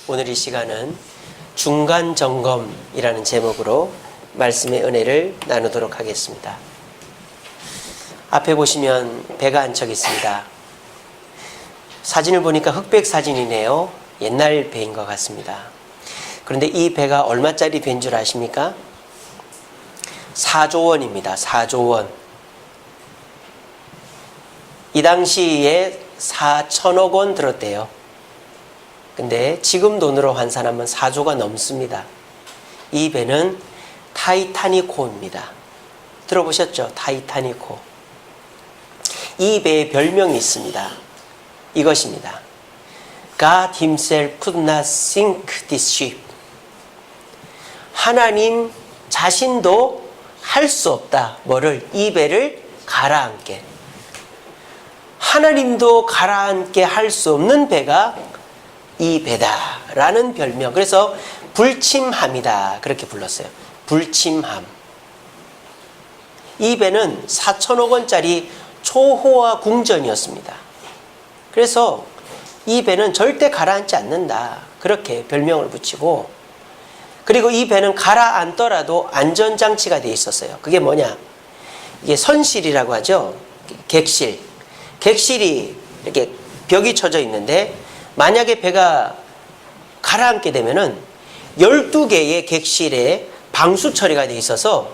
오늘 이 시간은 중간 점검이라는 제목으로 말씀의 은혜를 나누도록 하겠습니다. 앞에 보시면 배가 한 척 있습니다. 사진을 보니까 흑백 사진이네요. 옛날 배인 것 같습니다. 그런데 이 배가 얼마짜리 배인 줄 아십니까? 4조 원입니다. 4조 원. 이 당시에 4천억 원 들었대요. 근데 지금 돈으로 환산하면 4조가 넘습니다. 이 배는 타이타닉호입니다. 들어보셨죠? 타이타닉호. 이 배의 별명이 있습니다. 이것입니다. God himself could not sink this ship. 하나님 자신도 할 수 없다. 뭐를? 이 배를 가라앉게. 하나님도 가라앉게 할 수 없는 배가 이 배다라는 별명. 그래서 불침함이다. 그렇게 불렀어요. 불침함. 이 배는 4천억 원짜리 초호화 궁전이었습니다. 그래서 이 배는 절대 가라앉지 않는다. 그렇게 별명을 붙이고, 그리고 이 배는 가라앉더라도 안전장치가 되어 있었어요. 그게 뭐냐? 이게 선실이라고 하죠. 객실. 객실이 이렇게 벽이 쳐져 있는데, 만약에 배가 가라앉게 되면은 12개의 객실에 방수 처리가 되어 있어서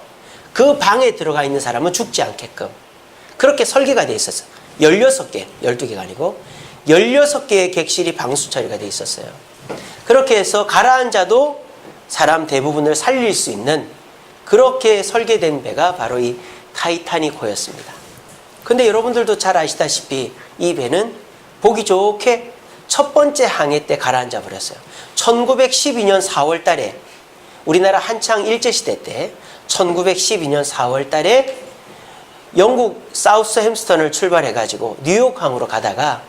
그 방에 들어가 있는 사람은 죽지 않게끔 그렇게 설계가 되어 있었어요. 16개, 12개가 아니고 16개의 객실이 방수 처리가 되어 있었어요. 그렇게 해서 가라앉아도 사람 대부분을 살릴 수 있는 그렇게 설계된 배가 바로 이 타이타닉호였습니다. 근데 여러분들도 잘 아시다시피 이 배는 보기 좋게 첫 번째 항해 때 가라앉아 버렸어요. 1912년 4월 달에 우리나라 한창 일제시대 때 1912년 4월 달에 영국 사우스햄스턴을 출발해가지고 뉴욕항으로 가다가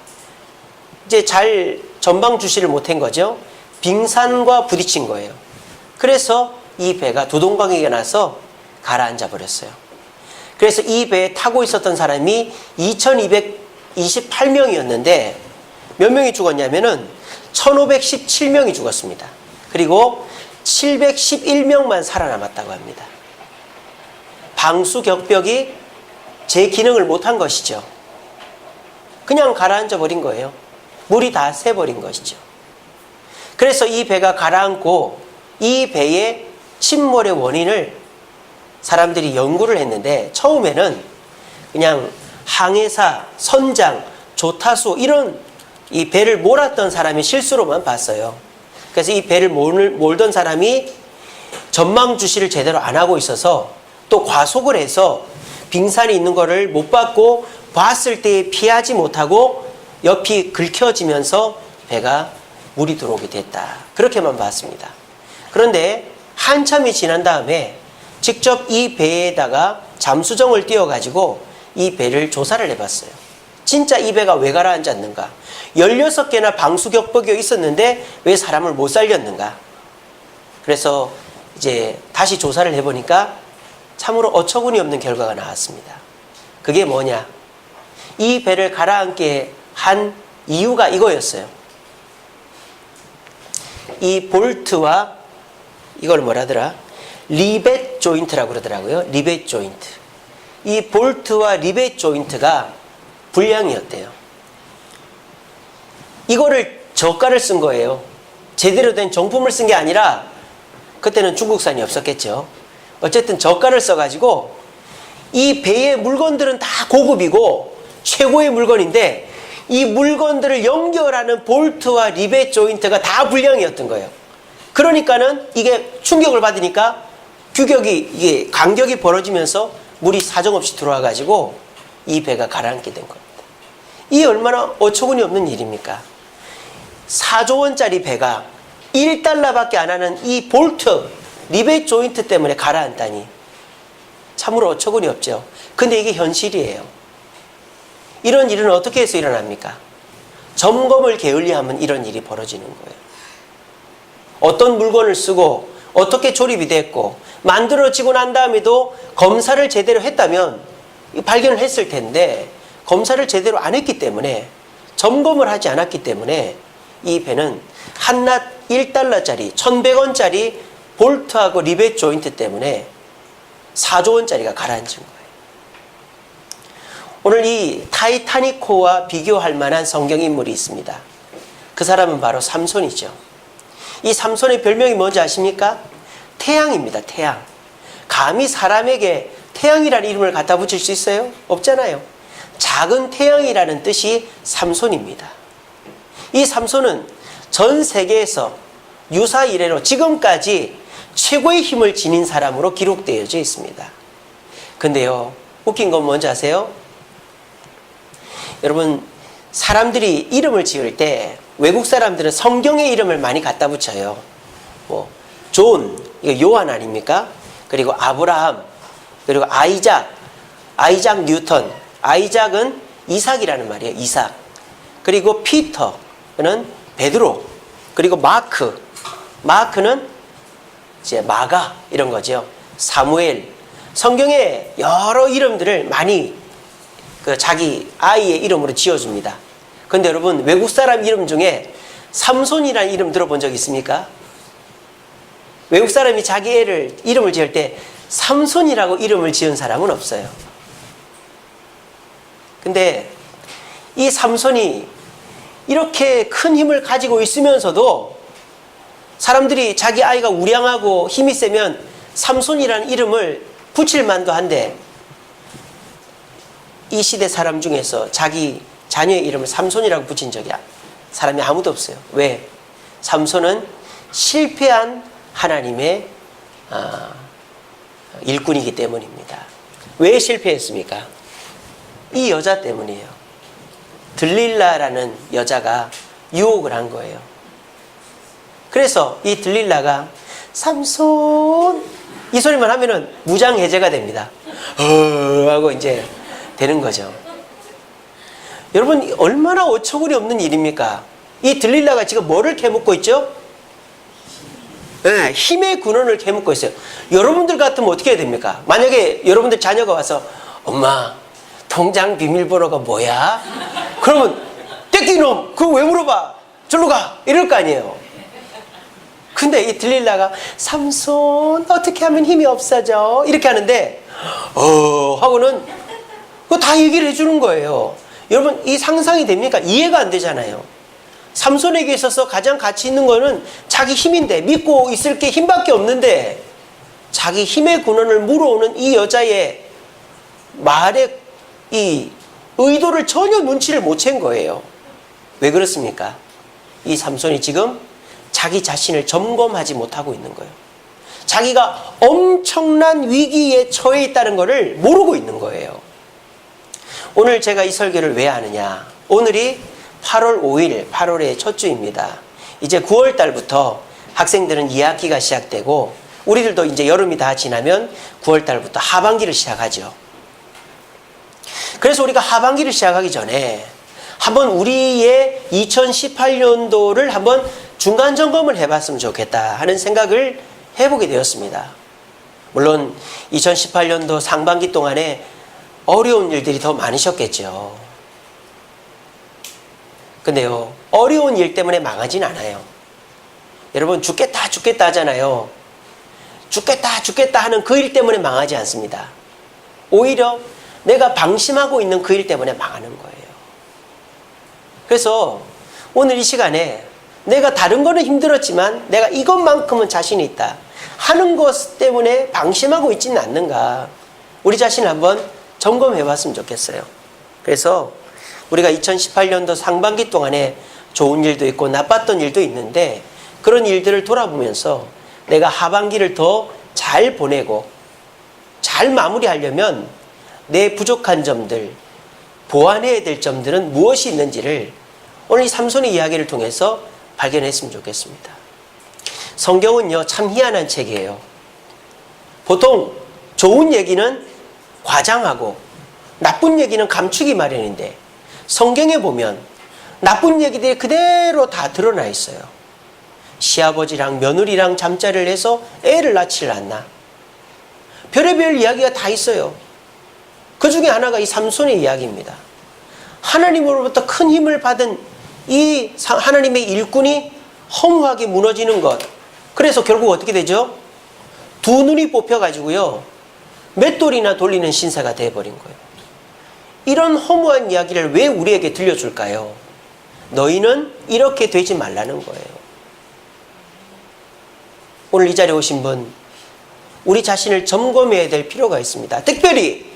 이제 잘 전방 주시를 못한 거죠. 빙산과 부딪힌 거예요. 그래서 이 배가 두동강에 나서 가라앉아 버렸어요. 그래서 이 배에 타고 있었던 사람이 2228명이었는데 몇 명이 죽었냐면은 1517명이 죽었습니다. 그리고 711명만 살아남았다고 합니다. 방수 격벽이 제 기능을 못한 것이죠. 그냥 가라앉아 버린 거예요. 물이 다 새버린 것이죠. 그래서 이 배가 가라앉고 이 배의 침몰의 원인을 사람들이 연구를 했는데, 처음에는 그냥 항해사, 선장, 조타수 이런 이 배를 몰았던 사람이 실수로만 봤어요. 그래서 이 배를 몰던 사람이 전망 주시를 제대로 안 하고 있어서 또 과속을 해서 빙산이 있는 거를 못 봤고 봤을 때 피하지 못하고 옆이 긁혀지면서 배가 물이 들어오게 됐다. 그렇게만 봤습니다. 그런데 한참이 지난 다음에 직접 이 배에다가 잠수정을 띄워가지고 이 배를 조사를 해봤어요. 진짜 이 배가 왜 가라앉았는가? 16개나 방수격벽이 있었는데 왜 사람을 못 살렸는가? 그래서 이제 다시 조사를 해보니까 참으로 어처구니 없는 결과가 나왔습니다. 그게 뭐냐? 이 배를 가라앉게 한 이유가 이거였어요. 이 볼트와 이걸 뭐라더라? 리벳 조인트라고 그러더라고요. 리벳 조인트. 이 볼트와 리벳 조인트가 불량이었대요. 이거를 저가를 쓴 거예요. 제대로 된 정품을 쓴 게 아니라, 그때는 중국산이 없었겠죠. 어쨌든 저가를 써가지고 이 배의 물건들은 다 고급이고 최고의 물건인데 이 물건들을 연결하는 볼트와 리벳 조인트가 다 불량이었던 거예요. 그러니까는 이게 충격을 받으니까 이게 간격이 벌어지면서 물이 사정없이 들어와가지고 이 배가 가라앉게 된 겁니다. 이 얼마나 어처구니 없는 일입니까? 4조 원짜리 배가 1달러밖에 안 하는 이 볼트, 리벳 조인트 때문에 가라앉다니 참으로 어처구니 없죠. 근데 이게 현실이에요. 이런 일은 어떻게 해서 일어납니까? 점검을 게을리하면 이런 일이 벌어지는 거예요. 어떤 물건을 쓰고 어떻게 조립이 됐고 만들어지고 난 다음에도 검사를 제대로 했다면 발견을 했을 텐데 검사를 제대로 안 했기 때문에, 점검을 하지 않았기 때문에 이 배는 한낱 1달러짜리 1100원짜리 볼트하고 리벳 조인트 때문에 4조 원짜리가 가라앉은 거예요. 오늘 이 타이타닉호와 비교할 만한 성경 인물이 있습니다. 그 사람은 바로 삼손이죠. 이 삼손의 별명이 뭔지 아십니까? 태양입니다. 태양. 감히 사람에게 태양이라는 이름을 갖다 붙일 수 있어요? 없잖아요. 작은 태양이라는 뜻이 삼손입니다. 이 삼손은 전 세계에서 유사 이래로 지금까지 최고의 힘을 지닌 사람으로 기록되어져 있습니다. 근데요, 웃긴 건 뭔지 아세요? 여러분, 사람들이 이름을 지을 때 외국 사람들은 성경의 이름을 많이 갖다 붙여요. 뭐 존, 이거 요한 아닙니까? 그리고 아브라함, 그리고 아이작 뉴턴. 아이작은 이삭이라는 말이에요. 이삭. 그리고 피터는 베드로. 그리고 마크는 이제 마가 이런 거죠. 사무엘. 성경에 여러 이름들을 많이 자기 아이의 이름으로 지어줍니다. 근데 여러분, 외국 사람 이름 중에 삼손이라는 이름 들어본 적 있습니까? 외국 사람이 자기 애를 이름을 지을 때 삼손이라고 이름을 지은 사람은 없어요. 근데 이 삼손이 이렇게 큰 힘을 가지고 있으면서도 사람들이 자기 아이가 우량하고 힘이 세면 삼손이라는 이름을 붙일 만도 한데, 이 시대 사람 중에서 자기 자녀의 이름을 삼손이라고 붙인 적이 사람이 아무도 없어요. 왜? 삼손은 실패한 하나님의 일꾼이기 때문입니다. 왜 실패했습니까? 이 여자 때문이에요. 들릴라라는 여자가 유혹을 한 거예요. 그래서 이 들릴라가 삼손 이 소리만 하면은 무장해제가 됩니다. 하고 이제 되는 거죠. 여러분, 얼마나 어처구니 없는 일입니까? 이 들릴라가 지금 뭐를 캐묻고 있죠? 네, 힘의 근원을 캐묻고 있어요. 여러분들 같으면 어떻게 해야 됩니까? 만약에 여러분들 자녀가 와서 엄마, 통장 비밀번호가 뭐야? 그러면 떼끼놈 그거 왜 물어봐? 절로 가! 이럴 거 아니에요. 근데 이 들릴라가 삼손 어떻게 하면 힘이 없어져? 이렇게 하는데 하고는 그거 다 얘기를 해주는 거예요. 여러분, 이 상상이 됩니까? 이해가 안 되잖아요. 삼손에게 있어서 가장 가치 있는 거는 자기 힘인데, 믿고 있을 게 힘밖에 없는데 자기 힘의 근원을 물어오는 이 여자의 말에 이 의도를 전혀 눈치를 못 챈 거예요. 왜 그렇습니까? 이 삼손이 지금 자기 자신을 점검하지 못하고 있는 거예요. 자기가 엄청난 위기에 처해 있다는 것을 모르고 있는 거예요. 오늘 제가 이 설교를 왜 하느냐? 오늘이 8월 5일, 8월의 첫 주입니다. 이제 9월 달부터 학생들은 2학기가 시작되고, 우리들도 이제 여름이 다 지나면 9월 달부터 하반기를 시작하죠. 그래서 우리가 하반기를 시작하기 전에 한번 우리의 2018년도를 한번 중간 점검을 해봤으면 좋겠다 하는 생각을 해보게 되었습니다. 물론 2018년도 상반기 동안에 어려운 일들이 더 많으셨겠죠. 근데요, 어려운 일 때문에 망하진 않아요. 여러분, 죽겠다 하잖아요. 죽겠다 하는 그 일 때문에 망하지 않습니다. 오히려 내가 방심하고 있는 그 일 때문에 망하는 거예요. 그래서 오늘 이 시간에 내가 다른 거는 힘들었지만 내가 이것만큼은 자신이 있다 하는 것 때문에 방심하고 있지는 않는가, 우리 자신을 한번 점검해 봤으면 좋겠어요. 그래서 우리가 2018년도 상반기 동안에 좋은 일도 있고 나빴던 일도 있는데, 그런 일들을 돌아보면서 내가 하반기를 더 잘 보내고 잘 마무리하려면 내 부족한 점들, 보완해야 될 점들은 무엇이 있는지를 오늘 이 삼손의 이야기를 통해서 발견했으면 좋겠습니다. 성경은요, 참 희한한 책이에요. 보통 좋은 얘기는 과장하고 나쁜 얘기는 감추기 마련인데, 성경에 보면 나쁜 얘기들이 그대로 다 드러나 있어요. 시아버지랑 며느리랑 잠자리를 해서 애를 낳지를 않나. 별의별 이야기가 다 있어요. 그 중에 하나가 이 삼손의 이야기입니다. 하나님으로부터 큰 힘을 받은 이 하나님의 일꾼이 허무하게 무너지는 것. 그래서 결국 어떻게 되죠? 두 눈이 뽑혀가지고요, 맷돌이나 돌리는 신세가 되어버린 거예요. 이런 허무한 이야기를 왜 우리에게 들려줄까요? 너희는 이렇게 되지 말라는 거예요. 오늘 이 자리에 오신 분, 우리 자신을 점검해야 될 필요가 있습니다. 특별히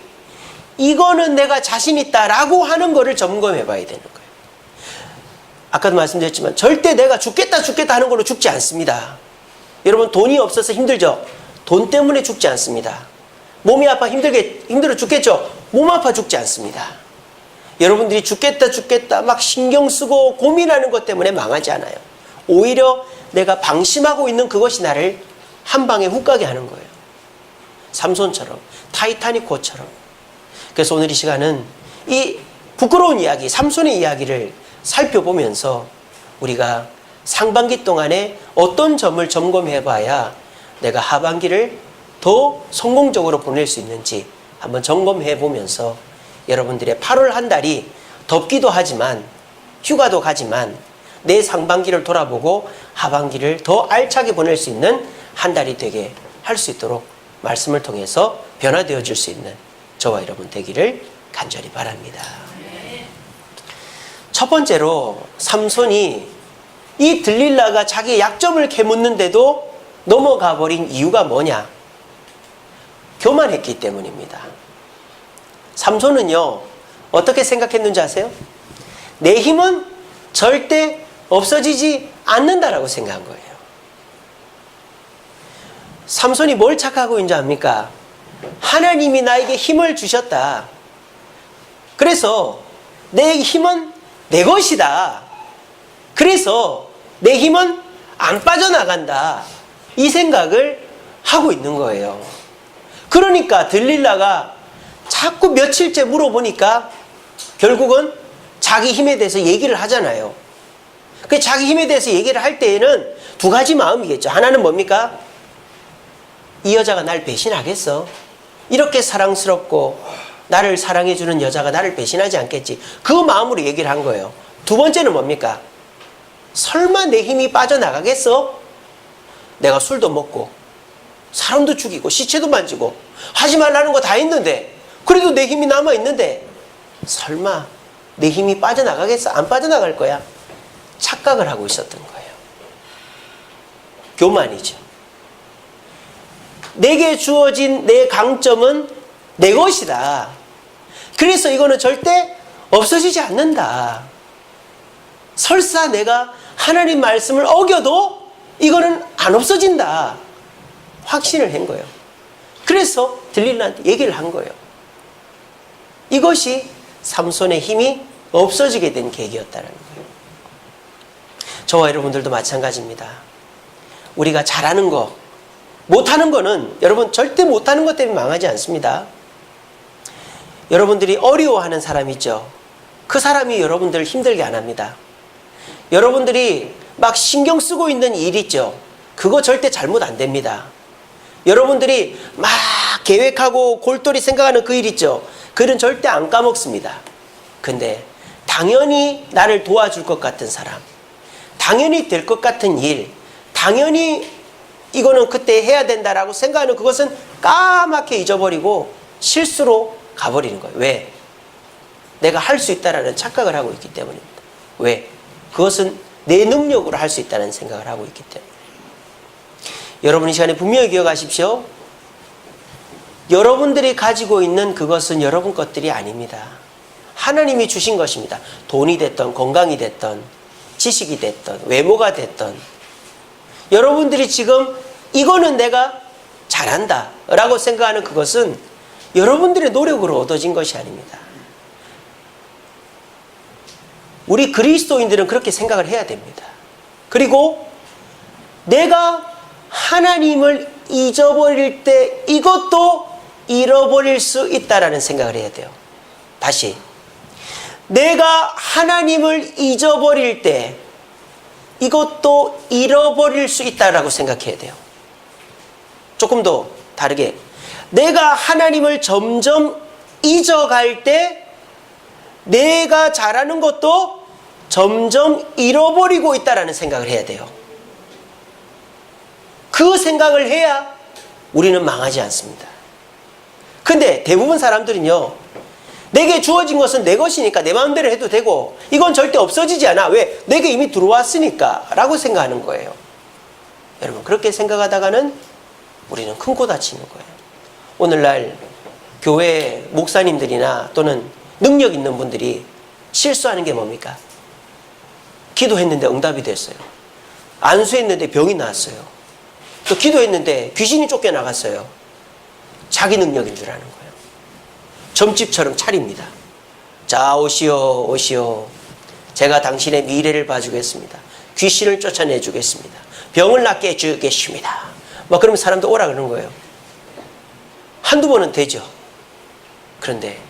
이거는 내가 자신 있다라고 하는 거를 점검해 봐야 되는 거예요. 아까도 말씀드렸지만 절대 내가 죽겠다 하는 걸로 죽지 않습니다. 여러분, 돈이 없어서 힘들죠? 돈 때문에 죽지 않습니다. 몸이 아파 힘들어 죽겠죠? 몸 아파 죽지 않습니다. 여러분들이 죽겠다 막 신경 쓰고 고민하는 것 때문에 망하지 않아요. 오히려 내가 방심하고 있는 그것이 나를 한 방에 훅 가게 하는 거예요. 삼손처럼, 타이타닉호처럼. 그래서 오늘 이 시간은 이 부끄러운 이야기, 삼손의 이야기를 살펴보면서 우리가 상반기 동안에 어떤 점을 점검해 봐야 내가 하반기를 더 성공적으로 보낼 수 있는지 한번 점검해 보면서 여러분들의 8월 한 달이 덥기도 하지만 휴가도 가지만 내 상반기를 돌아보고 하반기를 더 알차게 보낼 수 있는 한 달이 되게 할 수 있도록 말씀을 통해서 변화되어 줄 수 있는 저와 여러분 되기를 간절히 바랍니다. 첫 번째로 삼손이 이 들릴라가 자기의 약점을 캐묻는데도 넘어가 버린 이유가 뭐냐? 교만했기 때문입니다. 삼손은요, 어떻게 생각했는지 아세요? 내 힘은 절대 없어지지 않는다라고 생각한 거예요. 삼손이 뭘 착각하고 있는지 압니까? 하나님이 나에게 힘을 주셨다. 그래서 내 힘은 내 것이다. 그래서 내 힘은 안 빠져나간다. 이 생각을 하고 있는 거예요. 그러니까 들릴라가 자꾸 며칠째 물어보니까 결국은 자기 힘에 대해서 얘기를 하잖아요. 그 자기 힘에 대해서 얘기를 할 때에는 두 가지 마음이겠죠. 하나는 뭡니까? 이 여자가 날 배신하겠어? 이렇게 사랑스럽고 나를 사랑해주는 여자가 나를 배신하지 않겠지. 그 마음으로 얘기를 한 거예요. 두 번째는 뭡니까? 설마 내 힘이 빠져나가겠어? 내가 술도 먹고 사람도 죽이고 시체도 만지고 하지 말라는 거 다 했는데 그래도 내 힘이 남아있는데 설마 내 힘이 빠져나가겠어? 안 빠져나갈 거야. 착각을 하고 있었던 거예요. 교만이죠. 내게 주어진 내 강점은 내 것이다. 그래서 이거는 절대 없어지지 않는다. 설사 내가 하나님 말씀을 어겨도 이거는 안 없어진다. 확신을 한 거예요. 그래서 들릴라한테 얘기를 한 거예요. 이것이 삼손의 힘이 없어지게 된 계기였다는 거예요. 저와 여러분들도 마찬가지입니다. 우리가 잘하는 거, 못하는 거는 여러분 절대 못하는 것 때문에 망하지 않습니다. 여러분들이 어려워하는 사람 있죠. 그 사람이 여러분들을 힘들게 안 합니다. 여러분들이 막 신경 쓰고 있는 일 있죠. 그거 절대 잘못 안 됩니다. 여러분들이 막 계획하고 골똘히 생각하는 그 일 있죠. 그 일은 절대 안 까먹습니다. 근데 당연히 나를 도와줄 것 같은 사람, 당연히 될 것 같은 일, 당연히 이거는 그때 해야 된다라고 생각하는 그것은 까맣게 잊어버리고 실수로 가버리는 거예요. 왜? 내가 할 수 있다라는 착각을 하고 있기 때문입니다. 왜? 그것은 내 능력으로 할 수 있다는 생각을 하고 있기 때문에. 여러분 이 시간에 분명히 기억하십시오. 여러분들이 가지고 있는 그것은 여러분 것들이 아닙니다. 하나님이 주신 것입니다. 돈이 됐던, 건강이 됐던, 지식이 됐던, 외모가 됐던. 여러분들이 지금 이거는 내가 잘한다 라고 생각하는 그것은 여러분들의 노력으로 얻어진 것이 아닙니다. 우리 그리스도인들은 그렇게 생각을 해야 됩니다. 그리고 내가 하나님을 잊어버릴 때 이것도 잃어버릴 수 있다라는 생각을 해야 돼요. 다시, 내가 하나님을 잊어버릴 때 이것도 잃어버릴 수 있다라고 생각해야 돼요. 조금 더 다르게, 내가 하나님을 점점 잊어갈 때 내가 잘하는 것도 점점 잃어버리고 있다라는 생각을 해야 돼요. 그 생각을 해야 우리는 망하지 않습니다. 근데 대부분 사람들은요, 내게 주어진 것은 내 것이니까 내 마음대로 해도 되고 이건 절대 없어지지 않아. 왜? 내게 이미 들어왔으니까 라고 생각하는 거예요. 여러분, 그렇게 생각하다가는 우리는 큰 코 다치는 거예요. 오늘날 교회 목사님들이나 또는 능력 있는 분들이 실수하는 게 뭡니까? 기도했는데 응답이 됐어요. 안수했는데 병이 나았어요. 또 기도했는데 귀신이 쫓겨나갔어요. 자기 능력인 줄 아는 거예요. 점집처럼 차립니다. 자, 오시오, 오시오. 제가 당신의 미래를 봐주겠습니다. 귀신을 쫓아내 주겠습니다. 병을 낫게 해주겠습니다. 막 그러면 사람도 오라 그러는 거예요. 한두 번은 되죠. 그런데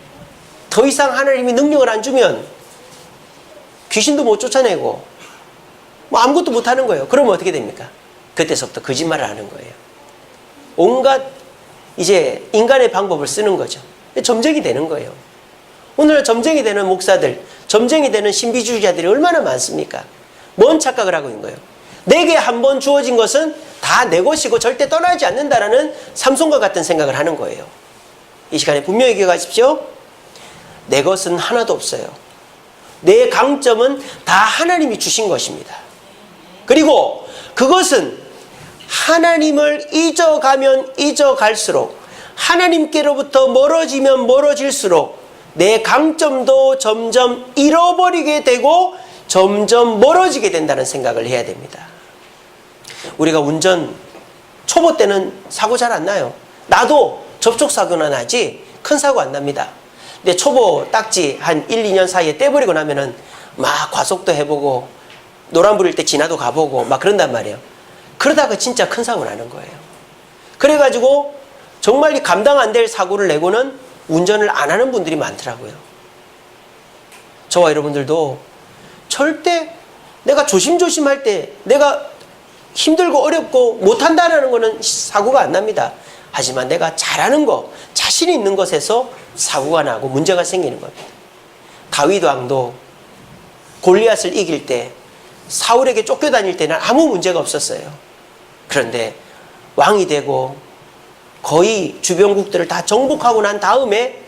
더 이상 하나님이 능력을 안 주면 귀신도 못 쫓아내고 뭐 아무것도 못 하는 거예요. 그러면 어떻게 됩니까? 그때서부터 거짓말을 하는 거예요. 온갖 이제 인간의 방법을 쓰는 거죠. 점쟁이 되는 거예요. 오늘 점쟁이 되는 목사들, 점쟁이 되는 신비주의자들이 얼마나 많습니까? 뭔 착각을 하고 있는 거예요? 내게 한 번 주어진 것은 다 내 것이고 절대 떠나지 않는다라는 삼손과 같은 생각을 하는 거예요. 이 시간에 분명히 기억하십시오. 내 것은 하나도 없어요. 내 강점은 다 하나님이 주신 것입니다. 그리고 그것은 하나님을 잊어가면 잊어갈수록, 하나님께로부터 멀어지면 멀어질수록 내 강점도 점점 잃어버리게 되고 점점 멀어지게 된다는 생각을 해야 됩니다. 우리가 운전 초보 때는 사고 잘 안 나요. 나도 접촉사고나 나지 큰 사고 안 납니다. 근데 초보 딱지 한 1, 2년 사이에 떼버리고 나면은 막 과속도 해보고 노란불일 때 지나도 가보고 막 그런단 말이에요. 그러다가 진짜 큰 사고 나는 거예요. 그래가지고 정말 이 감당 안 될 사고를 내고는 운전을 안 하는 분들이 많더라고요. 저와 여러분들도 절대 내가 조심조심 할 때 내가 힘들고 어렵고 못한다는 거는 사고가 안 납니다. 하지만 내가 잘하는 거, 자신 있는 것에서 사고가 나고 문제가 생기는 겁니다. 다윗 왕도 골리앗을 이길 때 사울에게 쫓겨다닐 때는 아무 문제가 없었어요. 그런데 왕이 되고 거의 주변국들을 다 정복하고 난 다음에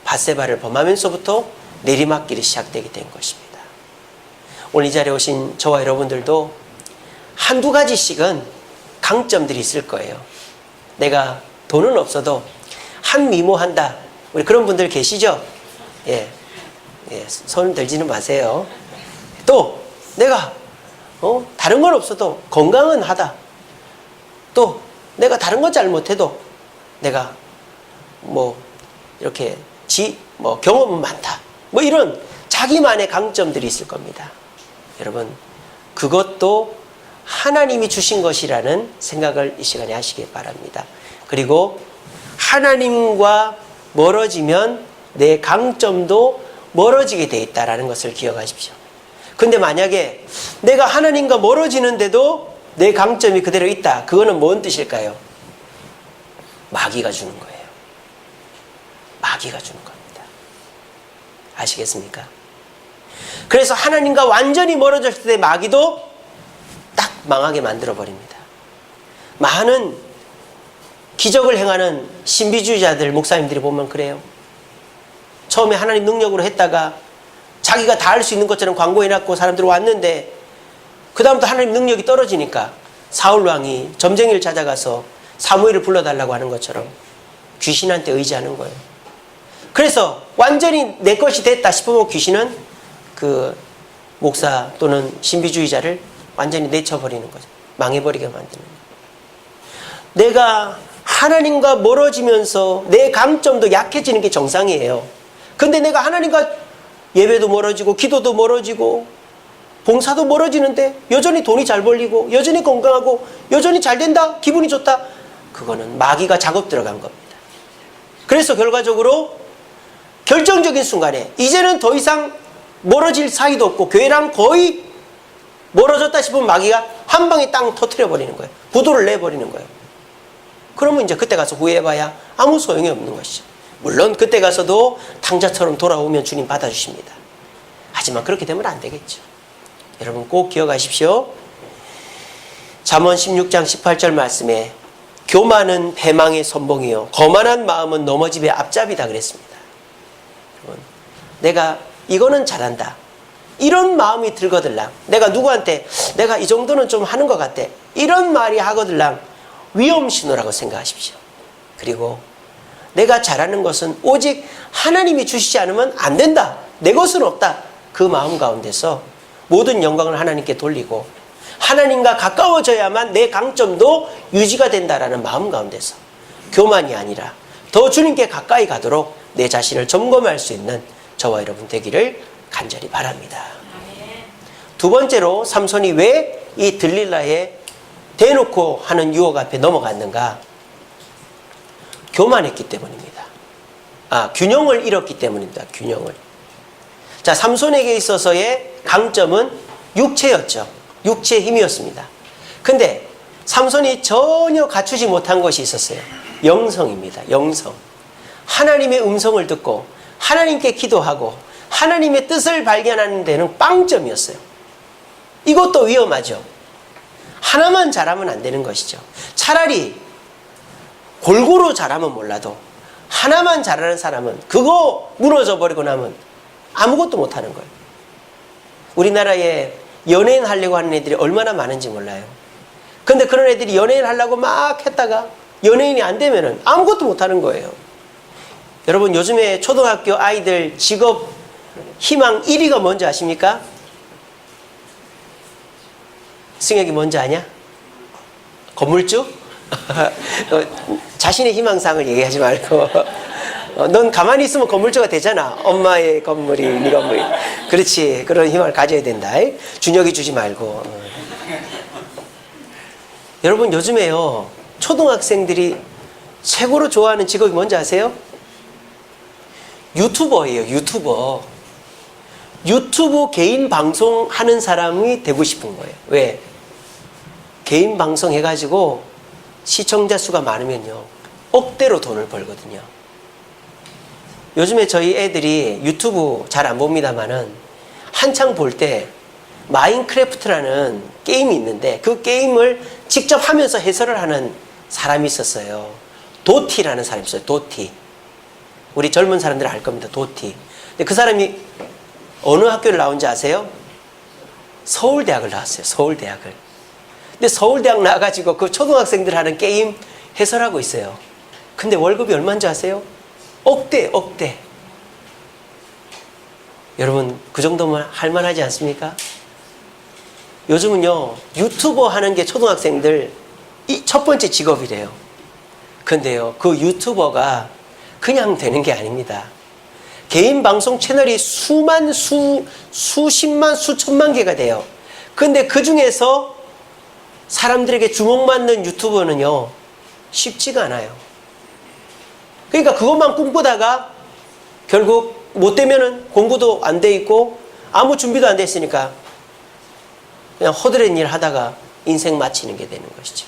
밧세바를 범하면서부터 내리막길이 시작되게 된 것입니다. 오늘 이 자리에 오신 저와 여러분들도 한두 가지씩은 강점들이 있을 거예요. 내가 돈은 없어도 한 미모한다. 우리 그런 분들 계시죠? 예, 손 들지는 마세요. 또 내가 다른 건 없어도 건강은 하다. 또 내가 다른 건 잘 못해도 내가 뭐 이렇게 경험은 많다. 뭐 이런 자기만의 강점들이 있을 겁니다. 여러분, 그것도 하나님이 주신 것이라는 생각을 이 시간에 하시기 바랍니다. 그리고 하나님과 멀어지면 내 강점도 멀어지게 돼 있다는 것을 기억하십시오. 근데 만약에 내가 하나님과 멀어지는데도 내 강점이 그대로 있다. 그거는 뭔 뜻일까요? 마귀가 주는 거예요. 마귀가 주는 겁니다. 아시겠습니까? 그래서 하나님과 완전히 멀어졌을 때 마귀도 딱 망하게 만들어버립니다. 많은 기적을 행하는 신비주의자들, 목사님들이 보면 그래요. 처음에 하나님 능력으로 했다가 자기가 다 할 수 있는 것처럼 광고해놨고 사람들이 왔는데 그 다음부터 하나님 능력이 떨어지니까 사울왕이 점쟁이를 찾아가서 사무엘을 불러달라고 하는 것처럼 귀신한테 의지하는 거예요. 그래서 완전히 내 것이 됐다 싶으면 귀신은 그 목사 또는 신비주의자를 완전히 내쳐버리는 거죠. 망해버리게 만드는 거예요. 내가 하나님과 멀어지면서 내 강점도 약해지는 게 정상이에요. 근데 내가 하나님과 예배도 멀어지고 기도도 멀어지고 봉사도 멀어지는데 여전히 돈이 잘 벌리고 여전히 건강하고 여전히 잘 된다, 기분이 좋다, 그거는 마귀가 작업 들어간 겁니다. 그래서 결과적으로 결정적인 순간에 이제는 더 이상 멀어질 사이도 없고 교회랑 거의 멀어졌다 싶으면 마귀가 한 방에 땅 터뜨려 버리는 거예요. 부도를 내버리는 거예요. 그러면 이제 그때 가서 후회해봐야 아무 소용이 없는 것이죠. 물론 그때 가서도 탕자처럼 돌아오면 주님 받아주십니다. 하지만 그렇게 되면 안 되겠죠. 여러분 꼭 기억하십시오. 잠언 16장 18절 말씀에 교만은 패망의 선봉이요 거만한 마음은 넘어짐의 앞잡이다 그랬습니다. 여러분, 내가 이거는 잘한다, 이런 마음이 들거들랑, 내가 누구한테 내가 이 정도는 좀 하는 것 같아, 이런 말이 하거들랑 위험 신호라고 생각하십시오. 그리고 내가 잘하는 것은 오직 하나님이 주시지 않으면 안 된다, 내 것은 없다, 그 마음 가운데서 모든 영광을 하나님께 돌리고 하나님과 가까워져야만 내 강점도 유지가 된다라는 마음 가운데서 교만이 아니라 더 주님께 가까이 가도록 내 자신을 점검할 수 있는 저와 여러분 되기를 간절히 바랍니다. 두 번째로 삼손이 왜 이 들릴라의 대놓고 하는 유혹 앞에 넘어갔는가? 교만했기 때문입니다. 균형을 잃었기 때문입니다. 균형을. 자, 삼손에게 있어서의 강점은 육체였죠. 육체의 힘이었습니다. 근데 삼손이 전혀 갖추지 못한 것이 있었어요. 영성입니다. 영성. 하나님의 음성을 듣고 하나님께 기도하고 하나님의 뜻을 발견하는 데는 빵점이었어요. 이것도 위험하죠. 하나만 잘하면 안 되는 것이죠. 차라리 골고루 잘하면 몰라도 하나만 잘하는 사람은 그거 무너져 버리고 나면 아무것도 못하는 거예요. 우리나라에 연예인 하려고 하는 애들이 얼마나 많은지 몰라요. 근데 그런 애들이 연예인 하려고 막 했다가 연예인이 안 되면은 아무것도 못하는 거예요. 여러분, 요즘에 초등학교 아이들 직업 희망 1위가 뭔지 아십니까? 승혁이 뭔지 아냐? 건물주? 자신의 희망상을 얘기하지 말고 넌 가만히 있으면 건물주가 되잖아. 엄마의 건물이 네 건물이. 그렇지. 그런 희망을 가져야 된다. 준혁이 주지 말고. 여러분, 요즘에요 초등학생들이 최고로 좋아하는 직업이 뭔지 아세요? 유튜버예요. 유튜버. 유튜브 개인 방송하는 사람이 되고 싶은 거예요. 왜? 개인 방송 해가지고 시청자 수가 많으면요 억대로 돈을 벌거든요. 요즘에 저희 애들이 유튜브 잘 안 봅니다만은 한창 볼 때 마인크래프트라는 게임이 있는데 그 게임을 직접 하면서 해설을 하는 사람이 있었어요. 도티라는 사람이 있어요. 도티. 우리 젊은 사람들 알 겁니다. 도티. 근데 그 사람이 어느 학교를 나온지 아세요? 서울대학을 나왔어요. 서울대학을. 근데 서울대학 나와가지고 그 초등학생들 하는 게임 해설하고 있어요. 근데 월급이 얼마인지 아세요? 억대. 여러분, 그 정도면 할만하지 않습니까? 요즘은요 유튜버 하는 게 초등학생들 첫 번째 직업이래요. 근데요 그 유튜버가 그냥 되는 게 아닙니다. 개인 방송 채널이 수십만 수천만 개가 돼요. 근데 그 중에서 사람들에게 주목받는 유튜버는요 쉽지가 않아요. 그러니까 그것만 꿈꾸다가 결국 못 되면은 공부도 안 돼 있고 아무 준비도 안 돼 있으니까 그냥 허드렛 일 하다가 인생 마치는 게 되는 것이죠.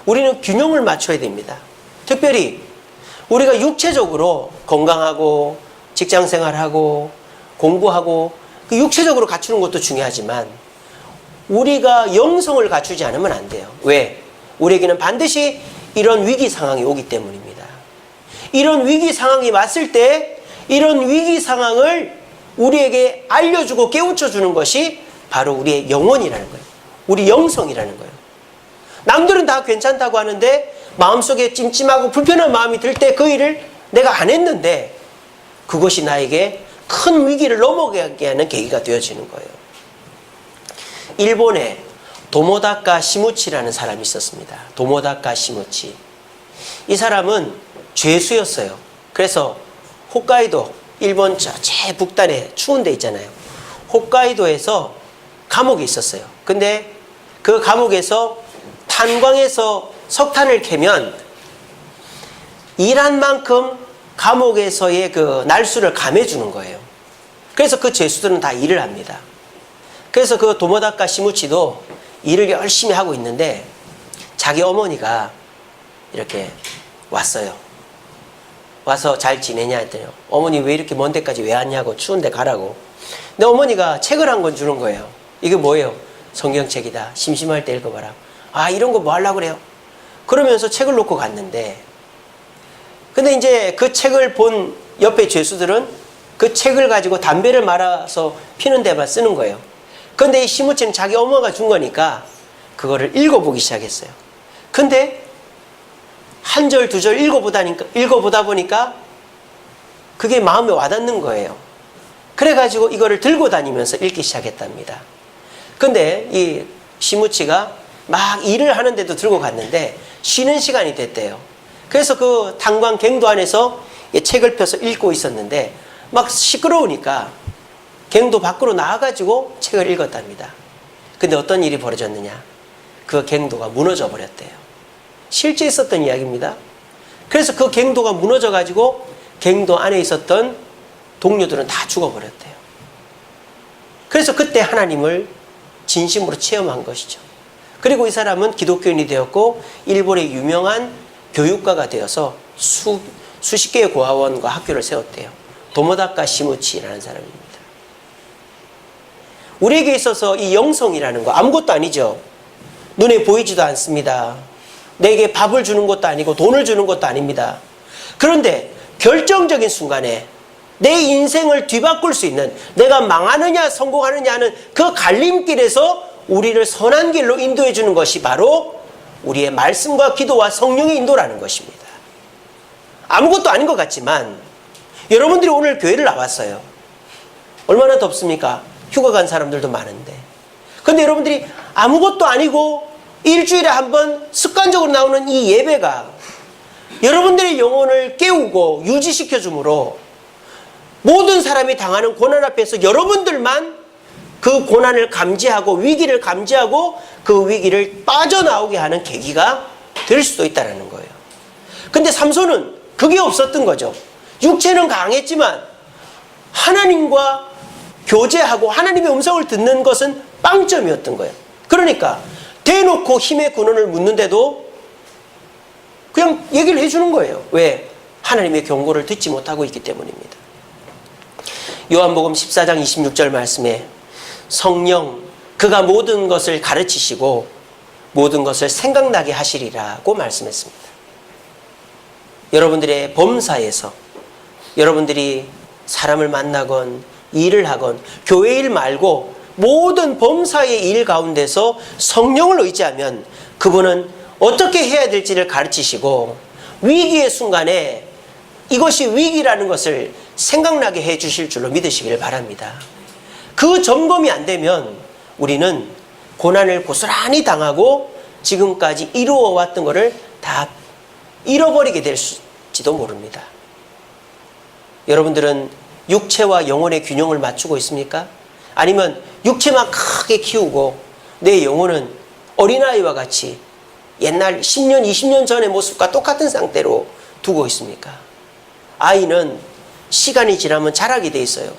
우리는 균형을 맞춰야 됩니다. 특별히 우리가 육체적으로 건강하고 직장생활하고 공부하고 그 육체적으로 갖추는 것도 중요하지만 우리가 영성을 갖추지 않으면 안 돼요. 왜? 우리에게는 반드시 이런 위기 상황이 오기 때문입니다. 이런 위기 상황이 왔을 때 이런 위기 상황을 우리에게 알려주고 깨우쳐주는 것이 바로 우리의 영혼이라는 거예요. 우리 영성이라는 거예요. 남들은 다 괜찮다고 하는데 마음속에 찜찜하고 불편한 마음이 들 때 그 일을 내가 안 했는데 그것이 나에게 큰 위기를 넘어가게 하는 계기가 되어지는 거예요. 일본에 도모다카 시무치라는 사람이 있었습니다. 도모다카 시무치. 이 사람은 죄수였어요. 그래서 홋카이도, 일본 최북단에 추운 데 있잖아요. 홋카이도에서 감옥에 있었어요. 근데 그 감옥에서 탄광에서 석탄을 캐면 일한 만큼 감옥에서의 그 날수를 감해주는 거예요. 그래서 그 죄수들은 다 일을 합니다. 그래서 그 도모다카 시무치도 일을 열심히 하고 있는데 자기 어머니가 이렇게 왔어요. 와서 잘 지내냐 했더니 어머니 왜 이렇게 먼 데까지 왜 왔냐고 추운데 가라고. 근데 어머니가 책을 한 권 주는 거예요. 이게 뭐예요? 성경책이다. 심심할 때 읽어봐라. 아 이런 거 뭐 하려고 그래요? 그러면서 책을 놓고 갔는데 근데 이제 그 책을 본 옆에 죄수들은 그 책을 가지고 담배를 말아서 피는 데만 쓰는 거예요. 근데 이 시무치는 자기 엄마가 준 거니까 그거를 읽어보기 시작했어요. 근데 한 절, 두 절 읽어보다 보니까 그게 마음에 와닿는 거예요. 그래가지고 이거를 들고 다니면서 읽기 시작했답니다. 근데 이 시무치가 막 일을 하는데도 들고 갔는데 쉬는 시간이 됐대요. 그래서 그 탄광 갱도 안에서 책을 펴서 읽고 있었는데 막 시끄러우니까 갱도 밖으로 나와가지고 책을 읽었답니다. 근데 어떤 일이 벌어졌느냐? 그 갱도가 무너져 버렸대요. 실제 있었던 이야기입니다. 그래서 그 갱도가 무너져가지고 갱도 안에 있었던 동료들은 다 죽어버렸대요. 그래서 그때 하나님을 진심으로 체험한 것이죠. 그리고 이 사람은 기독교인이 되었고 일본의 유명한 교육가가 되어서 수십 개의 고아원과 학교를 세웠대요. 도모다카 시무치라는 사람입니다. 우리에게 있어서 이 영성이라는 거 아무것도 아니죠. 눈에 보이지도 않습니다. 내게 밥을 주는 것도 아니고 돈을 주는 것도 아닙니다. 그런데 결정적인 순간에 내 인생을 뒤바꿀 수 있는, 내가 망하느냐 성공하느냐 하는 그 갈림길에서 우리를 선한 길로 인도해 주는 것이 바로 우리의 말씀과 기도와 성령의 인도라는 것입니다. 아무것도 아닌 것 같지만 여러분들이 오늘 교회를 나왔어요. 얼마나 덥습니까? 휴가 간 사람들도 많은데. 근데 여러분들이 아무것도 아니고 일주일에 한 번 습관적으로 나오는 이 예배가 여러분들의 영혼을 깨우고 유지시켜 주므로 모든 사람이 당하는 고난 앞에서 여러분들만 그 고난을 감지하고 위기를 감지하고 그 위기를 빠져나오게 하는 계기가 될 수도 있다는 거예요. 근데 삼손은 그게 없었던 거죠. 육체는 강했지만 하나님과 교제하고 하나님의 음성을 듣는 것은 빵점이었던 거예요. 그러니까 대놓고 힘의 근원을 묻는데도 그냥 얘기를 해주는 거예요. 왜? 하나님의 경고를 듣지 못하고 있기 때문입니다. 요한복음 14장 26절 말씀에 성령 그가 모든 것을 가르치시고 모든 것을 생각나게 하시리라고 말씀했습니다. 여러분들의 범사에서 여러분들이 사람을 만나건 일을 하건 교회 일 말고 모든 범사의 일 가운데서 성령을 의지하면 그분은 어떻게 해야 될지를 가르치시고 위기의 순간에 이것이 위기라는 것을 생각나게 해 주실 줄로 믿으시길 바랍니다. 그 점검이 안 되면 우리는 고난을 고스란히 당하고 지금까지 이루어왔던 것을 다 잃어버리게 될지도 모릅니다. 여러분들은 육체와 영혼의 균형을 맞추고 있습니까? 아니면 육체만 크게 키우고 내 영혼은 어린아이와 같이 옛날 10년, 20년 전의 모습과 똑같은 상태로 두고 있습니까? 아이는 시간이 지나면 자라게 돼 있어요.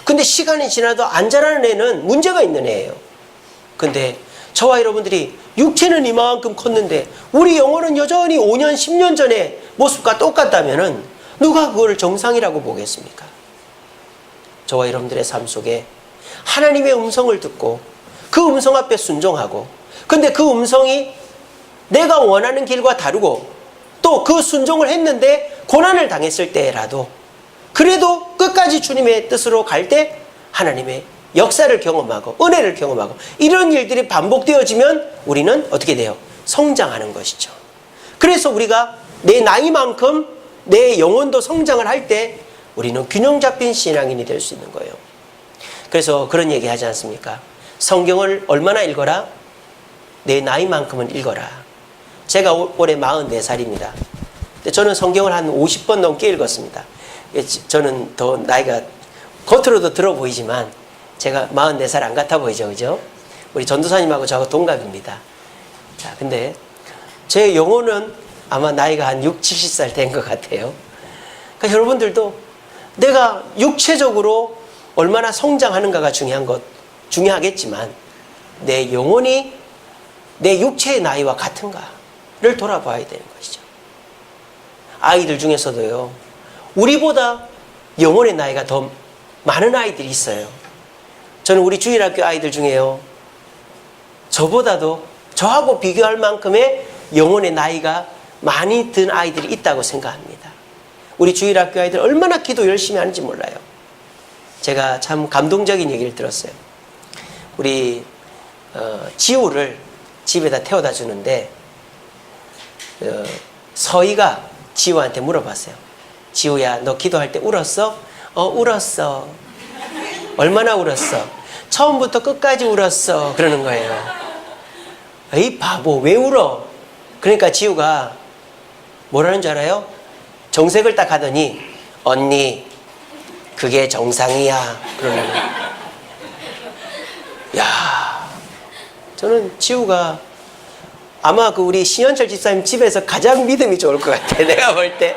근데 시간이 지나도 안 자라는 애는 문제가 있는 애예요. 근데 저와 여러분들이 육체는 이만큼 컸는데 우리 영혼은 여전히 5년, 10년 전의 모습과 똑같다면 누가 그걸 정상이라고 보겠습니까? 저와 여러분들의 삶 속에 하나님의 음성을 듣고 그 음성 앞에 순종하고 근데 그 음성이 내가 원하는 길과 다르고 또 그 순종을 했는데 고난을 당했을 때라도 그래도 끝까지 주님의 뜻으로 갈 때 하나님의 역사를 경험하고 은혜를 경험하고 이런 일들이 반복되어지면 우리는 어떻게 돼요? 성장하는 것이죠. 그래서 우리가 내 나이만큼 내 영혼도 성장을 할 때 우리는 균형 잡힌 신앙인이 될 수 있는 거예요. 그래서 그런 얘기 하지 않습니까? 성경을 얼마나 읽어라? 내 나이만큼은 읽어라. 제가 올해 44살입니다. 저는 성경을 한 50번 넘게 읽었습니다. 저는 더 나이가 겉으로도 들어 보이지만 제가 44살 안 같아 보이죠, 그죠? 우리 전도사님하고 저하고 동갑입니다. 자, 근데 제 영혼은 아마 나이가 한 60, 70살 된 것 같아요. 그러니까 여러분들도 내가 육체적으로 얼마나 성장하는가가 중요하겠지만 내 영혼이 내 육체의 나이와 같은가를 돌아봐야 되는 것이죠. 아이들 중에서도요, 우리보다 영혼의 나이가 더 많은 아이들이 있어요. 저는 우리 주일학교 아이들 중에요, 저보다도 저하고 비교할 만큼의 영혼의 나이가 많이 든 아이들이 있다고 생각합니다. 우리 주일학교 아이들 얼마나 기도 열심히 하는지 몰라요. 제가 참 감동적인 얘기를 들었어요. 우리 지우를 집에다 태워다 주는데 서희가 지우한테 물어봤어요. 지우야, 너 기도할 때 울었어? 울었어. 얼마나 울었어? 처음부터 끝까지 울었어. 그러는 거예요. 에이 바보, 왜 울어? 그러니까 지우가 뭐라는 줄 알아요? 정색을 딱 하더니, 언니 그게 정상이야. 그러는 거예요. 야, 저는 지우가 아마 그 우리 신현철 집사님 집에서 가장 믿음이 좋을 것 같아. 내가 볼 때.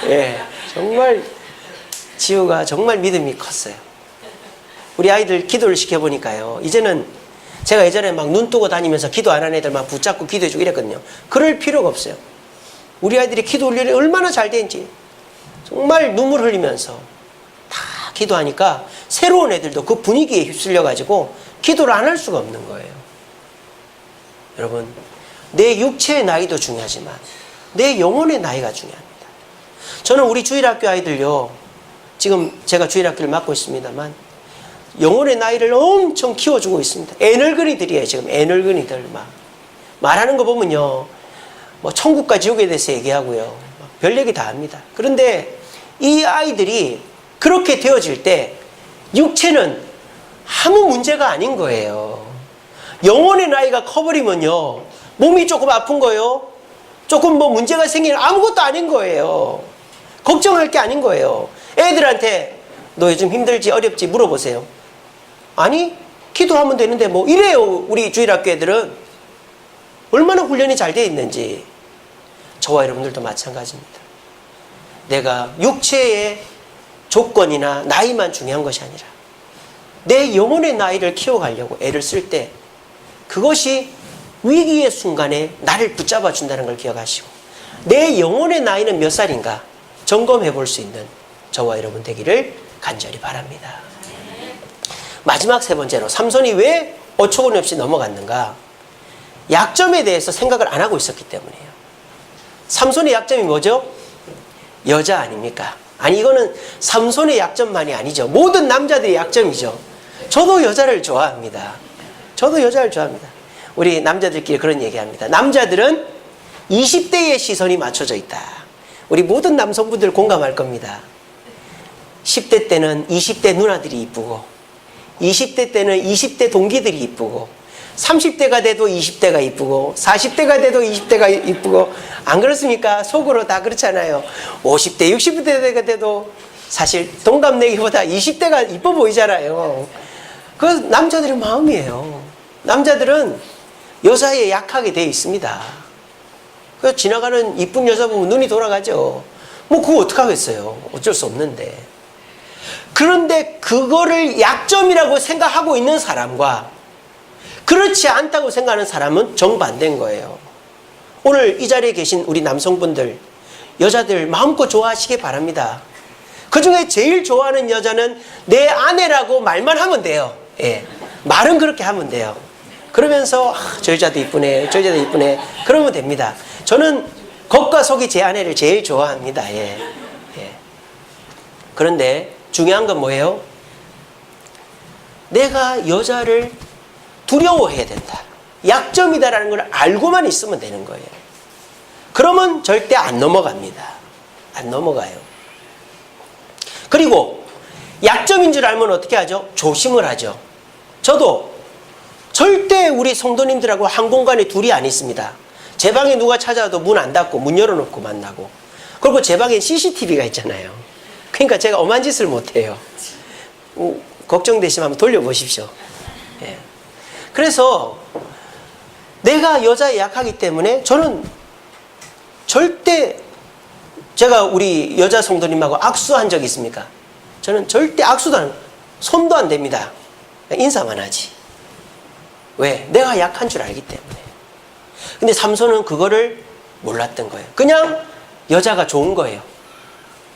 예, 정말 지우가 정말 믿음이 컸어요. 우리 아이들 기도를 시켜보니까요, 이제는 제가 예전에 막 눈 뜨고 다니면서 기도 안 하는 애들 막 붙잡고 기도해주고 이랬거든요. 그럴 필요가 없어요. 우리 아이들이 기도 훈련이 얼마나 잘 되는지 정말 눈물 흘리면서 다 기도하니까 새로운 애들도 그 분위기에 휩쓸려가지고 기도를 안 할 수가 없는 거예요. 여러분, 내 육체의 나이도 중요하지만 내 영혼의 나이가 중요합니다. 저는 우리 주일학교 아이들요, 지금 제가 주일학교를 맡고 있습니다만 영혼의 나이를 엄청 키워주고 있습니다. 애늙은이들이에요. 지금 애늙은이들 막 말하는 거 보면요, 뭐 천국과 지옥에 대해서 얘기하고요, 별 얘기 다 합니다. 그런데 이 아이들이 그렇게 되어질 때 육체는 아무 문제가 아닌 거예요. 영혼의 나이가 커버리면요, 몸이 조금 아픈 거예요, 조금 뭐 문제가 생기는, 아무것도 아닌 거예요. 걱정할 게 아닌 거예요. 애들한테 너 요즘 힘들지 어렵지 물어보세요. 아니, 기도하면 되는데 뭐 이래요. 우리 주일학교 애들은 얼마나 훈련이 잘 되어 있는지. 저와 여러분들도 마찬가지입니다. 내가 육체의 조건이나 나이만 중요한 것이 아니라 내 영혼의 나이를 키워가려고 애를 쓸 때 그것이 위기의 순간에 나를 붙잡아 준다는 걸 기억하시고, 내 영혼의 나이는 몇 살인가 점검해 볼 수 있는 저와 여러분 되기를 간절히 바랍니다. 마지막 세 번째로, 삼손이 왜 어처구니 없이 넘어갔는가? 약점에 대해서 생각을 안 하고 있었기 때문이에요. 삼손의 약점이 뭐죠? 여자 아닙니까? 아니, 이거는 삼손의 약점만이 아니죠. 모든 남자들의 약점이죠. 저도 여자를 좋아합니다. 저도 여자를 좋아합니다. 우리 남자들끼리 그런 얘기합니다. 남자들은 20대의 시선이 맞춰져 있다. 우리 모든 남성분들 공감할 겁니다. 10대 때는 20대 누나들이 이쁘고, 20대 때는 20대 동기들이 이쁘고, 30대가 돼도 20대가 이쁘고, 40대가 돼도 20대가 이쁘고, 안 그렇습니까? 속으로 다 그렇잖아요. 50대, 60대가 돼도 사실 동갑내기보다 20대가 이뻐 보이잖아요. 그 남자들의 마음이에요. 남자들은 여자에 약하게 되어 있습니다. 그 지나가는 이쁜 여자 보면 눈이 돌아가죠. 뭐 그거 어떡하겠어요. 어쩔 수 없는데. 그런데 그거를 약점이라고 생각하고 있는 사람과 그렇지 않다고 생각하는 사람은 정반대인 거예요. 오늘 이 자리에 계신 우리 남성분들, 여자들 마음껏 좋아하시기 바랍니다. 그 중에 제일 좋아하는 여자는 내 아내라고 말만 하면 돼요. 예, 말은 그렇게 하면 돼요. 그러면서 저 여자도 이쁘네, 저 여자도 이쁘네, 그러면 됩니다. 저는 겉과 속이 제 아내를 제일 좋아합니다. 예. 예. 그런데 중요한 건 뭐예요? 내가 여자를 두려워해야 된다, 약점이다라는 걸 알고만 있으면 되는 거예요. 그러면 절대 안 넘어갑니다. 안 넘어가요. 그리고 약점인 줄 알면 어떻게 하죠? 조심을 하죠. 저도 절대 우리 성도님들하고 한 공간에 둘이 안 있습니다. 제 방에 누가 찾아와도 문 안 닫고 문 열어놓고 만나고, 그리고 제 방에 CCTV가 있잖아요. 그러니까 제가 엄한 짓을 못해요. 걱정되시면 한번 돌려보십시오. 예. 그래서 내가 여자에 약하기 때문에 저는 절대, 제가 우리 여자 성도님하고 악수한 적 있습니까? 저는 절대 악수도 안, 손도 안 댑니다. 인사만 하지. 왜? 내가 약한 줄 알기 때문에. 근데 삼손은 그거를 몰랐던 거예요. 그냥 여자가 좋은 거예요.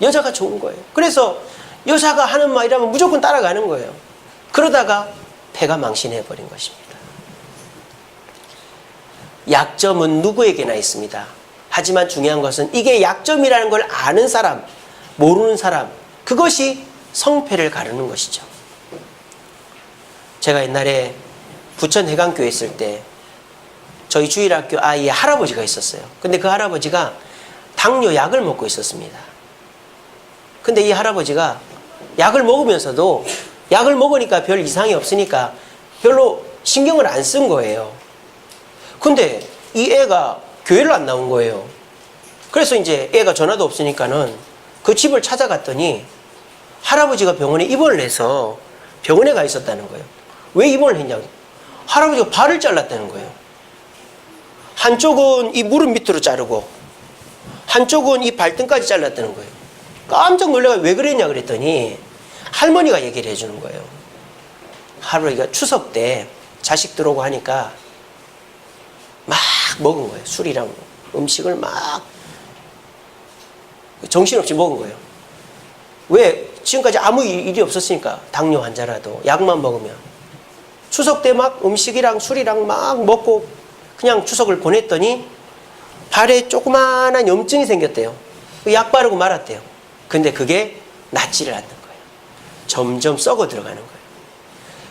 여자가 좋은 거예요. 그래서 여자가 하는 말이라면 무조건 따라가는 거예요. 그러다가 폐가 망신해버린 것입니다. 약점은 누구에게나 있습니다. 하지만 중요한 것은 이게 약점이라는 걸 아는 사람, 모르는 사람, 그것이 성패를 가르는 것이죠. 제가 옛날에 부천 해강교에 있을 때 저희 주일학교 아이의 할아버지가 있었어요. 근데 그 할아버지가 당뇨 약을 먹고 있었습니다. 근데 이 할아버지가 약을 먹으면서도 약을 먹으니까 별 이상이 없으니까 별로 신경을 안 쓴 거예요. 근데 이 애가 교회를 안 나온 거예요. 그래서 이제 애가 전화도 없으니까는 그 집을 찾아갔더니 할아버지가 병원에 입원을 해서 병원에 가 있었다는 거예요. 왜 입원을 했냐고. 할아버지가 발을 잘랐다는 거예요. 한쪽은 이 무릎 밑으로 자르고 한쪽은 이 발등까지 잘랐다는 거예요. 깜짝 놀라가 왜 그랬냐 그랬더니 할머니가 얘기를 해주는 거예요. 할아버지가 추석 때 자식 들어오고 하니까 막 먹은 거예요. 술이랑 음식을 막 정신없이 먹은 거예요. 왜? 지금까지 아무 일이 없었으니까. 당뇨 환자라도 약만 먹으면. 추석 때 막 음식이랑 술이랑 막 먹고 그냥 추석을 보냈더니 발에 조그마한 염증이 생겼대요. 약 바르고 말았대요. 근데 그게 낫지를 않는 거예요. 점점 썩어 들어가는 거예요.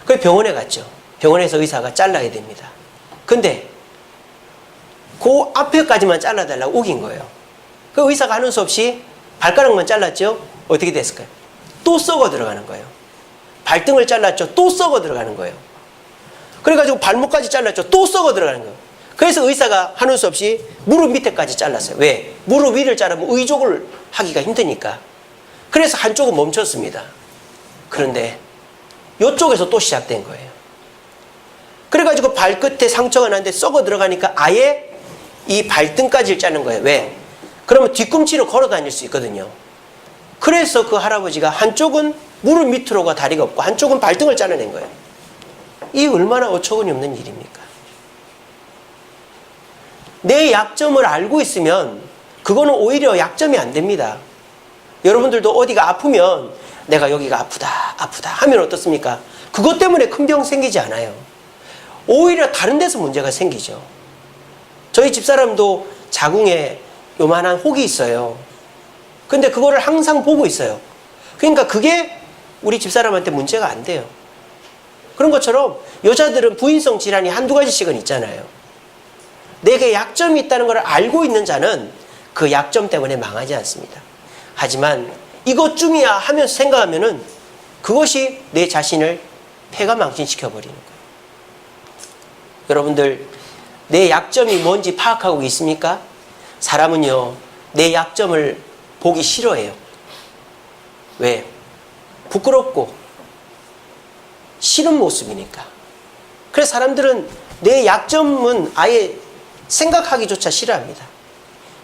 그래서 병원에 갔죠. 병원에서 의사가 잘라야 됩니다. 근데 그 앞에까지만 잘라달라고 우긴 거예요. 그 의사가 하는 수 없이 발가락만 잘랐죠. 어떻게 됐을까요? 또 썩어 들어가는 거예요. 발등을 잘랐죠. 또 썩어 들어가는 거예요. 그래가지고 발목까지 잘랐죠. 또 썩어 들어가는 거예요. 그래서 의사가 하는 수 없이 무릎 밑에까지 잘랐어요. 왜? 무릎 위를 자르면 의족을 하기가 힘드니까. 그래서 한쪽은 멈췄습니다. 그런데 이쪽에서 또 시작된 거예요. 그래가지고 발끝에 상처가 났는데 썩어 들어가니까 아예 이 발등까지 자른 거예요. 왜? 그러면 뒤꿈치로 걸어 다닐 수 있거든요. 그래서 그 할아버지가 한쪽은 무릎 밑으로가 다리가 없고 한쪽은 발등을 잘라낸 거예요. 이 얼마나 어처구니 없는 일입니까? 내 약점을 알고 있으면 그거는 오히려 약점이 안 됩니다. 여러분들도 어디가 아프면 내가 여기가 아프다 하면 어떻습니까? 그것 때문에 큰 병 생기지 않아요. 오히려 다른 데서 문제가 생기죠. 저희 집사람도 자궁에 요만한 혹이 있어요. 근데 그거를 항상 보고 있어요. 그러니까 그게 우리 집사람한테 문제가 안 돼요. 그런 것처럼 여자들은 부인성 질환이 한두 가지씩은 있잖아요. 내게 약점이 있다는 걸 알고 있는 자는 그 약점 때문에 망하지 않습니다. 하지만 이것쯤이야 하면서 생각하면은 그것이 내 자신을 폐가 망신시켜버리는 거예요. 여러분들, 내 약점이 뭔지 파악하고 있습니까? 사람은요, 내 약점을 보기 싫어해요. 왜? 부끄럽고 싫은 모습이니까. 그래서 사람들은 내 약점은 아예 생각하기조차 싫어합니다.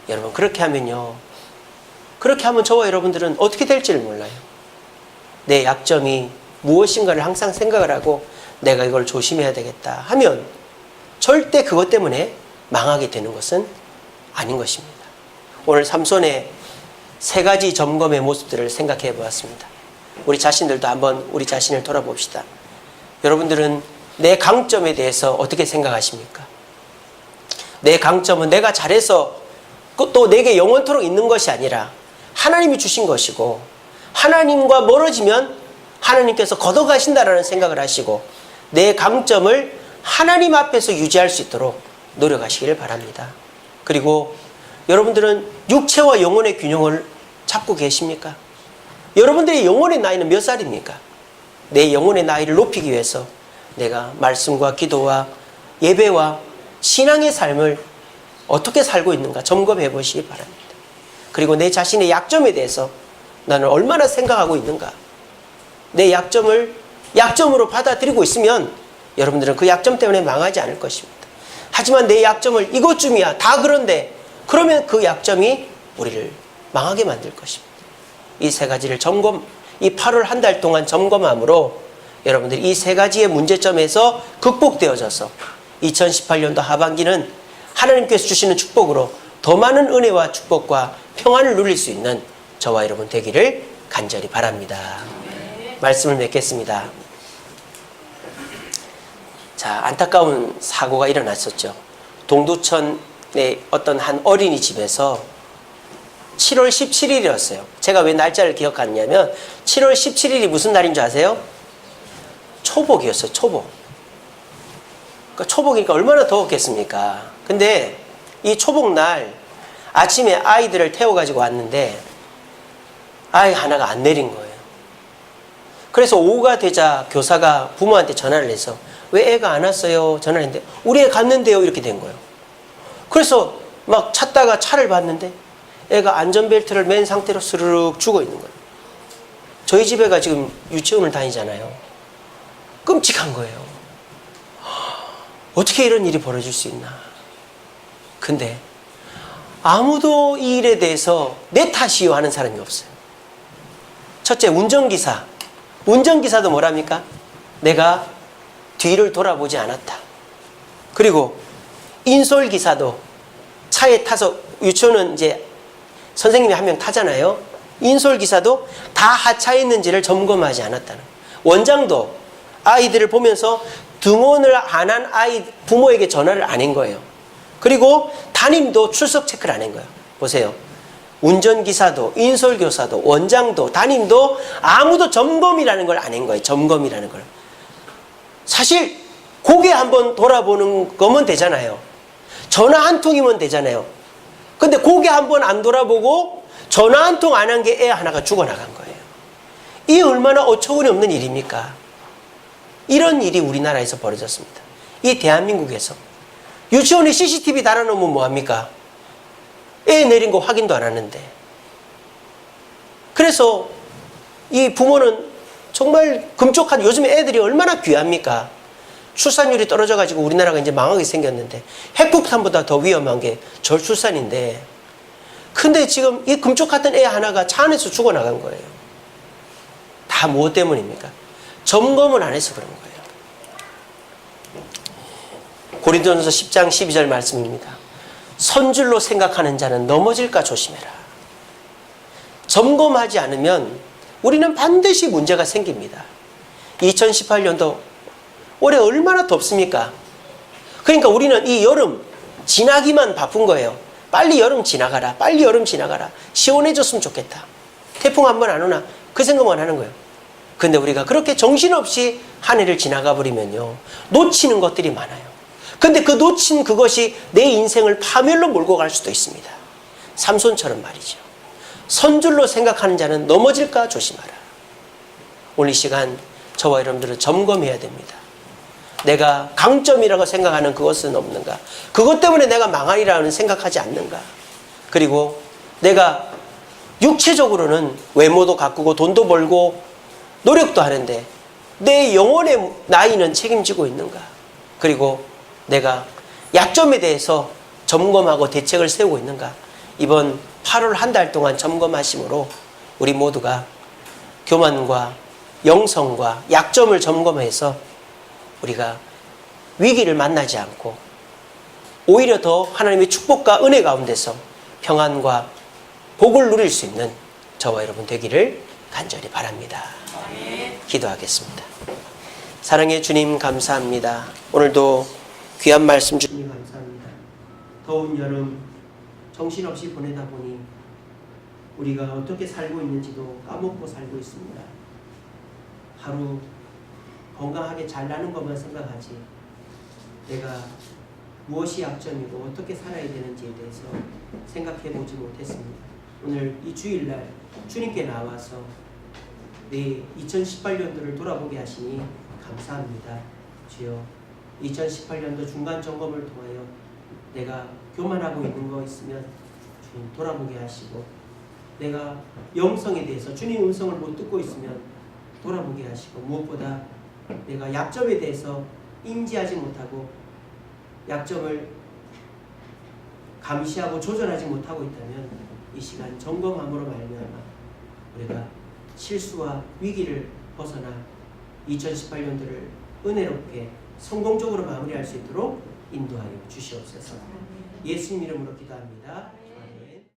여러분, 그렇게 하면요, 그렇게 하면 저와 여러분들은 어떻게 될지를 몰라요. 내 약점이 무엇인가를 항상 생각을 하고 내가 이걸 조심해야 되겠다 하면 절대 그것 때문에 망하게 되는 것은 아닌 것입니다. 오늘 삼손의 세 가지 점검의 모습들을 생각해 보았습니다. 우리 자신들도 한번 우리 자신을 돌아봅시다. 여러분들은 내 강점에 대해서 어떻게 생각하십니까? 내 강점은 내가 잘해서 또 내게 영원토록 있는 것이 아니라 하나님이 주신 것이고, 하나님과 멀어지면 하나님께서 걷어가신다라는 생각을 하시고 내 강점을 하나님 앞에서 유지할 수 있도록 노력하시길 바랍니다. 그리고 여러분들은 육체와 영혼의 균형을 잡고 계십니까? 여러분들의 영혼의 나이는 몇 살입니까? 내 영혼의 나이를 높이기 위해서 내가 말씀과 기도와 예배와 신앙의 삶을 어떻게 살고 있는가 점검해 보시기 바랍니다. 그리고 내 자신의 약점에 대해서 나는 얼마나 생각하고 있는가. 내 약점을 약점으로 받아들이고 있으면 여러분들은 그 약점 때문에 망하지 않을 것입니다. 하지만 내 약점을 이것쯤이야 다 그런데 그러면 그 약점이 우리를 망하게 만들 것입니다. 이 세 가지를 이 8월 한 달 동안 점검함으로 여러분들이 이 세 가지의 문제점에서 극복되어져서 2018년도 하반기는 하나님께서 주시는 축복으로 더 많은 은혜와 축복과 평안을 누릴 수 있는 저와 여러분 되기를 간절히 바랍니다. 말씀을 맺겠습니다. 자, 안타까운 사고가 일어났었죠. 동두천의 어떤 한 어린이집에서 7월 17일이었어요. 제가 왜 날짜를 기억하느냐면 7월 17일이 무슨 날인 줄 아세요? 초복이었어요. 초복. 그러니까 초복이니까 얼마나 더웠겠습니까? 근데 이 초복날 아침에 아이들을 태워가지고 왔는데 아이 하나가 안 내린 거예요. 그래서 오후가 되자 교사가 부모한테 전화를 해서 왜 애가 안 왔어요? 전화를 했는데 우리 애 갔는데요. 이렇게 된 거예요. 그래서 막 찾다가 차를 봤는데 애가 안전벨트를 맨 상태로 스르륵 죽어 있는 거예요. 저희 집 애가 지금 유치원을 다니잖아요. 끔찍한 거예요. 어떻게 이런 일이 벌어질 수 있나. 근데 아무도 이 일에 대해서 내 탓이요 하는 사람이 없어요. 첫째, 운전기사도 뭐랍니까? 내가 뒤를 돌아보지 않았다. 그리고 인솔기사도 차에 타서, 유치원은 이제 선생님이 한 명 타잖아요. 인솔기사도 다 하차했는지를 점검하지 않았다는. 원장도 아이들을 보면서 등원을 안 한 아이 부모에게 전화를 안 한 거예요. 그리고 담임도 출석 체크를 안 한 거예요. 보세요. 운전기사도, 인솔교사도, 원장도, 담임도 아무도 점검이라는 걸 안 한 거예요. 점검이라는 걸. 사실 고개 한번 돌아보는 거면 되잖아요. 전화 한 통이면 되잖아요. 근데 고개 한번 안 돌아보고 전화 한 통 안 한 게 애 하나가 죽어나간 거예요. 이 얼마나 어처구니 없는 일입니까? 이런 일이 우리나라에서 벌어졌습니다. 이 대한민국에서. 유치원에 CCTV 달아놓으면 뭐합니까? 애 내린 거 확인도 안 하는데. 그래서 이 부모는 정말 금쪽한, 요즘에 애들이 얼마나 귀합니까? 출산율이 떨어져가지고 우리나라가 이제 망하게 생겼는데 핵폭탄보다 더 위험한 게 저출산인데, 근데 지금 이 금쪽 같은 애 하나가 차 안에서 죽어나간 거예요. 다 무엇 때문입니까? 점검을 안 해서 그런 거예요. 고린도전서 10장 12절 말씀입니다. 선줄로 생각하는 자는 넘어질까 조심해라. 점검하지 않으면 우리는 반드시 문제가 생깁니다. 2018년도 올해 얼마나 덥습니까? 그러니까 우리는 이 여름 지나기만 바쁜 거예요. 빨리 여름 지나가라. 빨리 여름 지나가라. 시원해졌으면 좋겠다. 태풍 한 번 안 오나? 그 생각만 하는 거예요. 근데 우리가 그렇게 정신없이 한 해를 지나가 버리면요, 놓치는 것들이 많아요. 근데 그 놓친 그것이 내 인생을 파멸로 몰고 갈 수도 있습니다. 삼손처럼 말이죠. 선줄로 생각하는 자는 넘어질까 조심하라. 오늘 이 시간 저와 여러분들은 점검해야 됩니다. 내가 강점이라고 생각하는 그것은 없는가? 그것 때문에 내가 망하리라는 생각하지 않는가? 그리고 내가 육체적으로는 외모도 가꾸고 돈도 벌고 노력도 하는데 내 영혼의 나이는 책임지고 있는가? 그리고 내가 약점에 대해서 점검하고 대책을 세우고 있는가? 이번 8월 한 달 동안 점검하심으로 우리 모두가 교만과 영성과 약점을 점검해서 우리가 위기를 만나지 않고 오히려 더 하나님의 축복과 은혜 가운데서 평안과 복을 누릴 수 있는 저와 여러분 되기를 간절히 바랍니다. 기도하겠습니다. 사랑의 주님 감사합니다. 오늘도 귀한 말씀 주님 감사합니다. 더운 여름 정신없이 보내다 보니 우리가 어떻게 살고 있는지도 까먹고 살고 있습니다. 하루 건강하게 잘 나는 것만 생각하지 내가 무엇이 약점이고 어떻게 살아야 되는지에 대해서 생각해 보지 못했습니다. 오늘 이 주일날 주님께 나와서 내 2018년도를 돌아보게 하시니 감사합니다. 주여, 2018년도 중간 점검을 통하여 내가 교만하고 있는 거 있으면 주님 돌아보게 하시고, 내가 영성에 대해서 주님 음성을 못 듣고 있으면 돌아보게 하시고, 무엇보다 내가 약점에 대해서 인지하지 못하고 약점을 감시하고 조절하지 못하고 있다면 이 시간 점검함으로 말미암아 우리가 실수와 위기를 벗어나 2018년도를 은혜롭게 성공적으로 마무리할 수 있도록 인도하여 주시옵소서. 예수님 이름으로 기도합니다.